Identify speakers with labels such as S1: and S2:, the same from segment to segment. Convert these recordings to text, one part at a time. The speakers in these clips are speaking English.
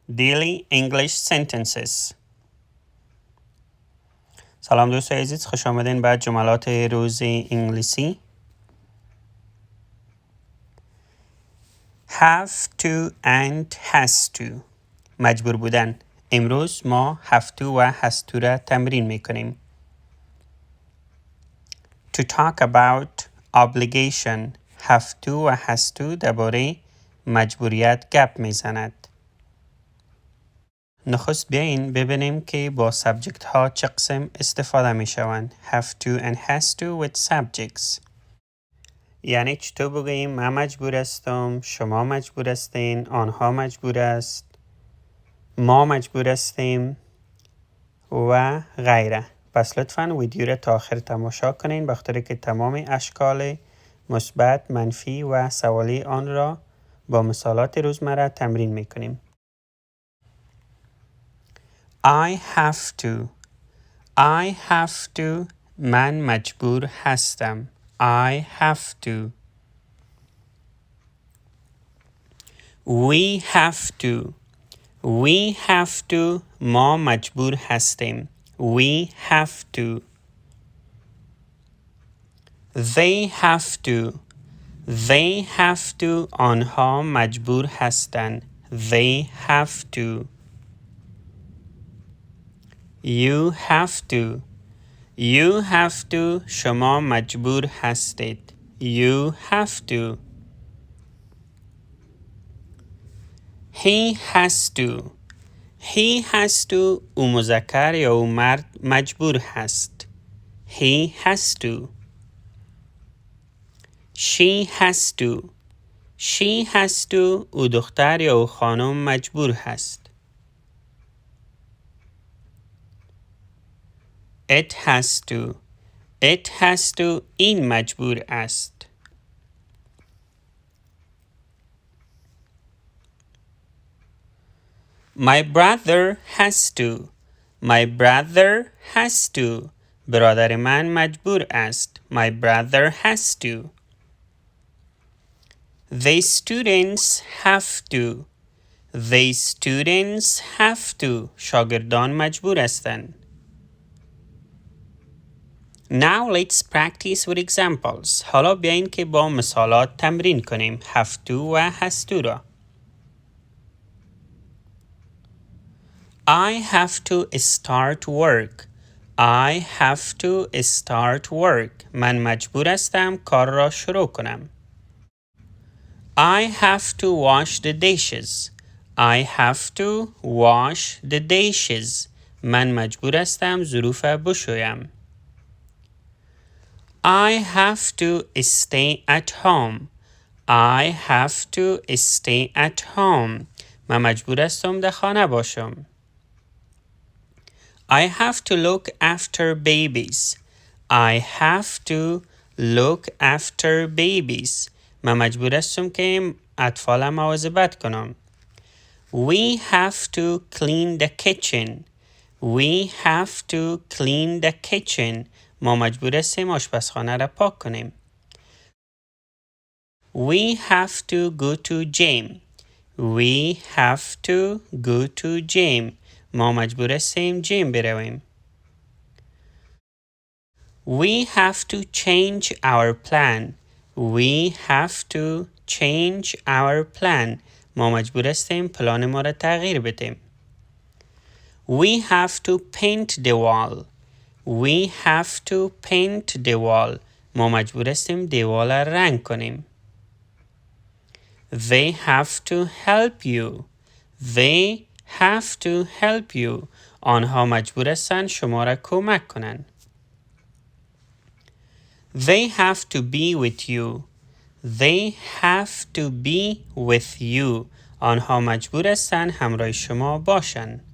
S1: Daily English Sentences. سلام دوستای عزیز، خوش آمدین به جملات روز انگلیسی. Have to and has to. مجبور بودن. امروز ما have to و has to را تمرین میکنیم. To talk about obligation. have to و has to درباره مجبوریت گپ میزند. نخست بیاین ببینیم که با سابجکت ها چه قسم استفاده می شوند. have to and has to with subjects. یعنی چطور بگوییم من مجبور هستم، شما مجبور هستین، آنها مجبور است، ما مجبور هستیم و غیره. پس لطفاً ویدیو را تا آخر تماشا کنین بخاطر که تمام اشکال مثبت، منفی و سوالی آن را با مثالات روزمره تمرین می کنیم. I have to. I have to. من مجبور هستم. I have to. We have to. We have to. ما مجبور هستیم. We have to. They have to. They have to. آنها مجبور هستند. They have to. You have to. You have to. شما مجبور هستید. You have to. He has to. He has to. او مذکر یا او مرد مجبور هست. He has to. She has to. She has to. او دختر یا او خانم مجبور هست. It has to. It has to. این مجبور است. My brother has to. My brother has to. برادر من مجبور است. My brother has to. The students have to. The students have to. شاگردان مجبور هستند. Now let's practice with examples. حالا بیاین که با مثالات تمرین کنیم. have to و has to را. I have to start work. I have to start work. من مجبور هستم کار را شروع کنم. I have to wash the dishes. I have to wash the dishes. من مجبور هستم ظروف بشویم. I have to stay at home. I have to stay at home. من مجبور هستم در خانه باشم. I have to look after babies. I have to look after babies. من مجبور هستم که اطفالم مواظبت کنم. We have to clean the kitchen. We have to clean the kitchen. ما مجبور هستیم آشپزخانه را پاک کنیم. We have to go to gym. We have to go to gym. ما مجبور هستیم جیم برویم. We have to change our plan. We have to change our plan. ما مجبور هستیم پلان ما را تغییر بدیم. We have to paint the wall. We have to paint the wall. ما مجبور هستیم دیوال را رنگ کنیم. They have to help you. They have to help you. آنها مجبور هستند شما را کمک کنند. They have to be with you. They have to be with you. آنها مجبور هستند همراه شما باشند.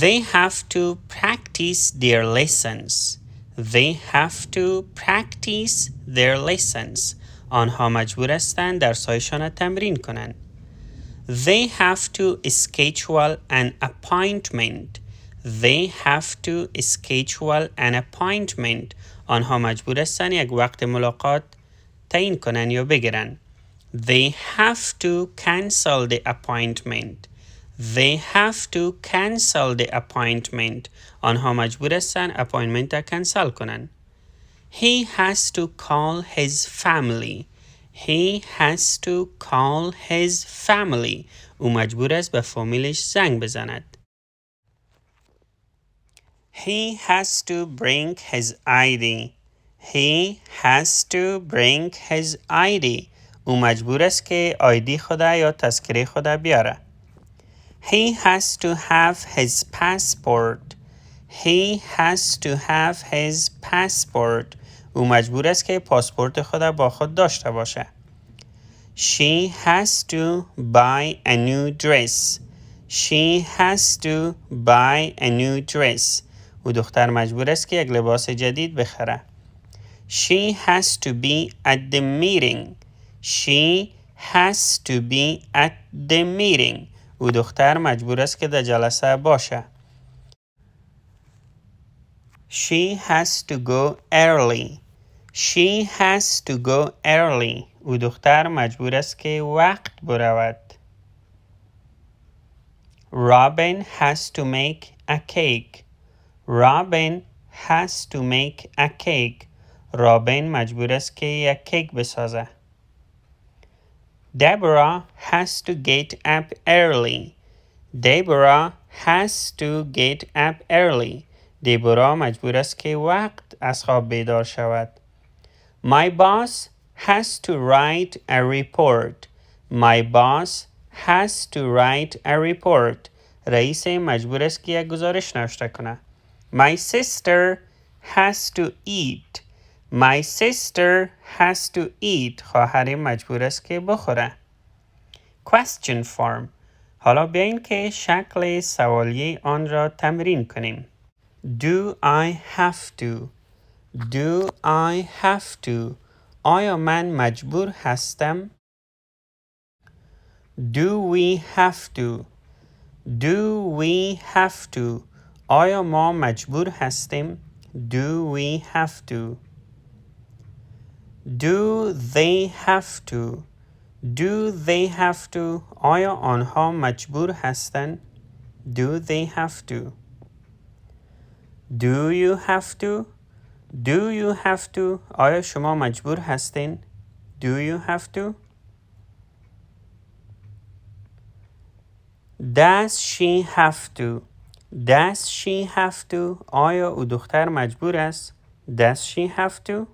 S1: They have to practice their lessons. They have to practice their lessons. آنها مجبور هستند درس‌هایشان را تمرین کنند. They have to schedule an appointment. They have to schedule an appointment. آنها مجبور هستند یک وقت ملاقات تعیین کنند یا بگیرند. They have to cancel the appointment. They have to cancel the appointment. آنها مجبور هستند اپاینتمنت را کنسل کنند. He has to call his family. He has to call his family. او مجبور است به فامیلش زنگ بزند. He has to bring his ID. He has to bring his ID. او مجبور است که آیدی خدا یا تذکره خدا بیاره. He has to have his passport. He has to have his passport. او مجبور است که پاسپورت خود با خود داشته باشه. She has to buy a new dress. She has to buy a new dress. او دختر مجبور است که یک لباس جدید بخره. She has to be at the meeting. She has to be at the meeting. او دختر مجبور است که در جلسه باشه. She has to go early. She has to go early. او دختر مجبور است که وقت برود. Robin has to make a cake. Robin has to make a cake. رابین مجبور است که یک کیک بسازه. Deborah has to get up early. Deborah has to get up early. دیبورا مجبور است که وقت از خواب بیدار شود. My boss has to write a report. My boss has to write a report. رئیس مجبور است که یک گزارش نوشته کنه. My sister has to eat. My sister has to eat. خواهرم مجبور است که بخوره. Question form. حالا بیاین که شکل سوالی آن را تمرین کنیم. Do I have to? Do I have to? آیا من مجبور هستم؟ Do we have to? Do we have to? آیا ما مجبور هستیم؟ Do we have to? Do they have to? Do they have to? آیا آنها مجبور هستند؟ Do they have to? Do you have to? Do you have to? آیا شما مجبور هستین؟ Do you have to? Does she have to? Does she have to? آیا او دختر مجبور است؟ Does she have to?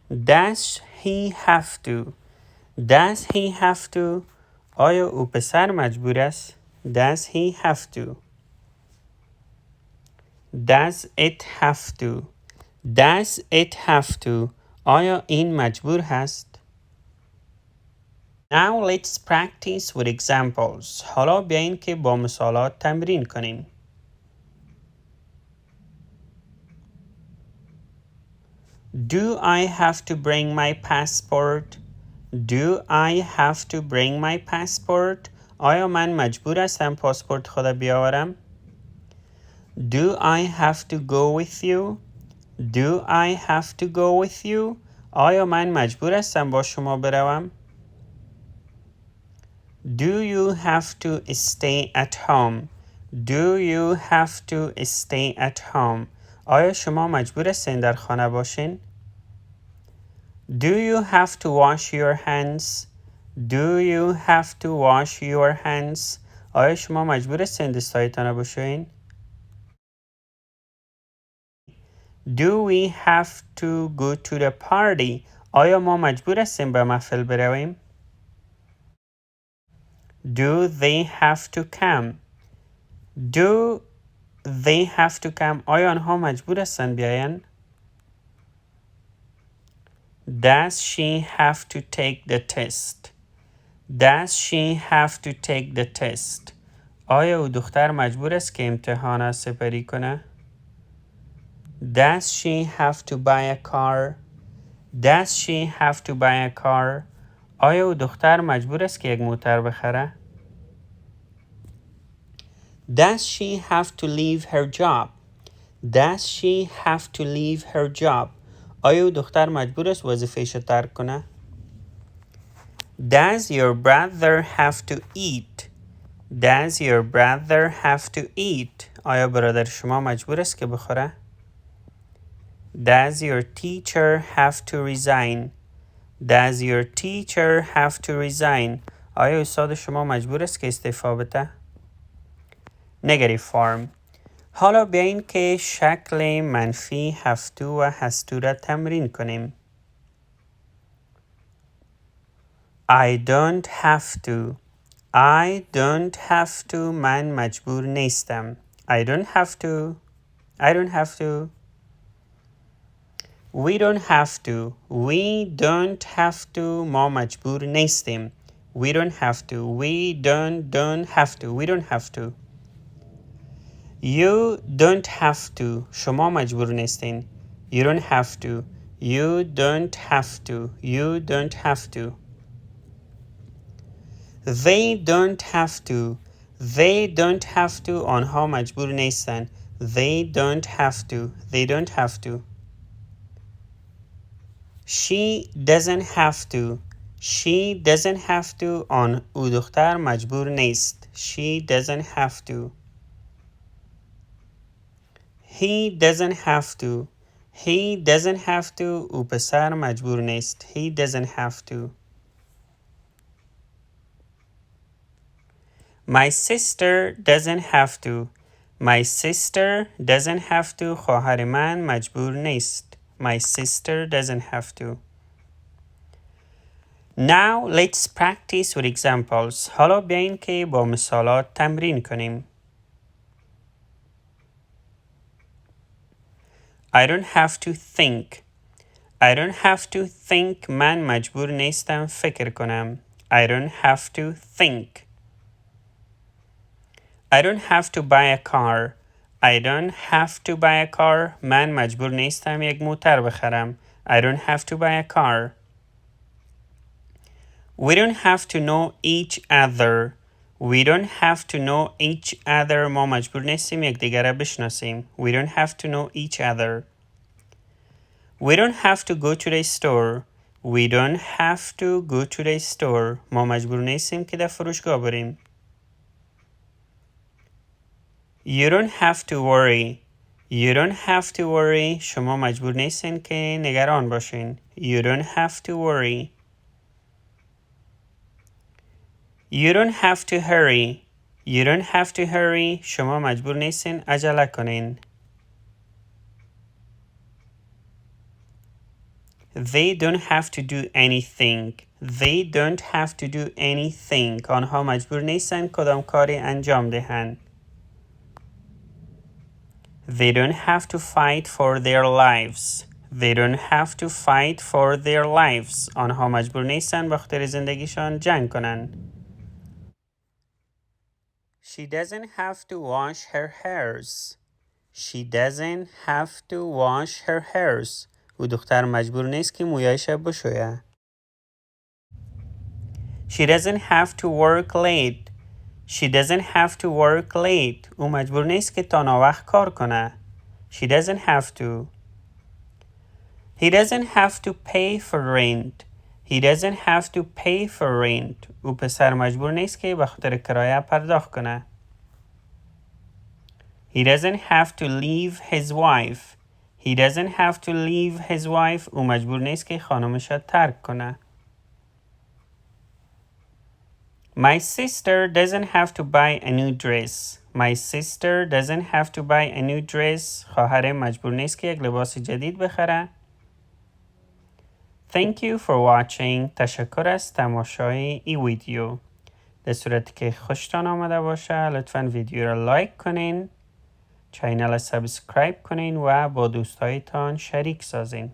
S1: Does he have to? Does he have to? آیا او پسر مجبور است؟ Does he have to? Does it have to? Does it have to? آیا این مجبور هست؟ Now let's practice with examples. حالا بیاین که با مثالات تمرین کنیم. Do I have to bring my passport? Do I have to bring my passport? آیا من مجبور هستم پاسپورت خود بیاورم؟ Do I have to go with you? Do I have to go with you? آیا من مجبور هستم با شما بروم؟ Do you have to stay at home? Do you have to stay at home? آیا شما مجبور هستین در خانه باشین؟ Do you have to wash your hands? Do you have to wash your hands? آیا شما مجبور هستین دستایتان را بشویین؟ Do we have to go to the party? آیا ما مجبور هستیم به محفل برویم؟ Do they have to come? Do they have to come? آیا آنها مجبور هستند بیایند؟ Does she have to take the test? Does she have to take the test? آیا او دختر مجبور است که امتحان سپری کنه؟ Does she have to buy a car? Does she have to buy a car? آیا او دختر مجبور است که یک موتر بخره؟ Does she have to leave her job? Does she have to leave her job? آیا او دختر مجبور است وظیفه‌اش را ترک کنه؟ Does your brother have to eat? Does your brother have to eat? آیا برادر شما مجبور است که بخوره؟ Does your teacher have to resign? Does your teacher have to resign? آیا استاد شما مجبور است که استعفا بده؟ Negative form. حالا بیاین که شکل منفی have to و has to را تمرین کنیم. I don't have to. I don't have to. من مجبور نیستم. I don't have to. I don't have to. We don't have to. We don't have to. ما مجبور نیستیم. We don't have to. We don't have to. We don't have to. You don't have to. شما مجبور نیستین. You don't have to. You don't have to. You don't have to. They don't have to. They don't have to. آنها مجبور نیستن. They don't have to. They don't have to. She doesn't have to. She doesn't have to. او دختر مجبور نیست. She doesn't have to. He doesn't have to. He doesn't have to. او پسر مجبور نیست. He doesn't have to. My sister doesn't have to. My sister doesn't have to. خواهر من مجبور نیست. My sister doesn't have to. Now let's practice with examples. حالا بیاین که با مثالات تمرین کنیم. I don't have to think. I don't have to think. من مجبور نیستم فکر کنم. I don't have to think. I don't have to buy a car. I don't have to buy a car. من مجبور نیستم یک موتر بخرم. I don't have to buy a car. We don't have to know each other. We don't have to know each other. ما مجبور نیستیم یک دیگر را بشناسیم. We don't have to know each other. We don't have to go to the store. We don't have to go to the store. ما مجبور نیستیم که در فروشگاه بریم. You don't have to worry. You don't have to worry. شما مجبور نیستین که نگران باشین. You don't have to worry. You don't have to hurry. You don't have to hurry. شما مجبور نیستین عجله کنین. They don't have to do anything. They don't have to do anything. آنها مجبور نیستن کدام کاری انجام دهند. They don't have to fight for their lives. They don't have to fight for their lives. آنها مجبور نیستن به خاطر زندگیشان جنگ کنن. She doesn't have to wash her hairs. She doesn't have to wash her hairs. او دختر مجبور نیست که مویایش بشویه. She doesn't have to work late. She doesn't have to work late. او مجبور نیست که تا ناوقت کار کنه. She doesn't have to. He doesn't have to pay for rent. He doesn't have to pay for rent. او پسر مجبور نیست که به خاطر کرایه پرداخت کنه. He doesn't have to leave his wife. He doesn't have to leave his wife. او مجبور نیست که خانمش را ترک کنه. My sister doesn't have to buy a new dress. My sister doesn't have to buy a new dress. خواهرم مجبور نیست که یک لباس جدید بخره. Thank you for watching. تشکر از تماشای این ویدیو. در صورتی که خوشتان آمده باشه لطفاً ویدیو را لایک کنین، چینل را سابسکرایب کنین و با دوستایتان شریک سازین.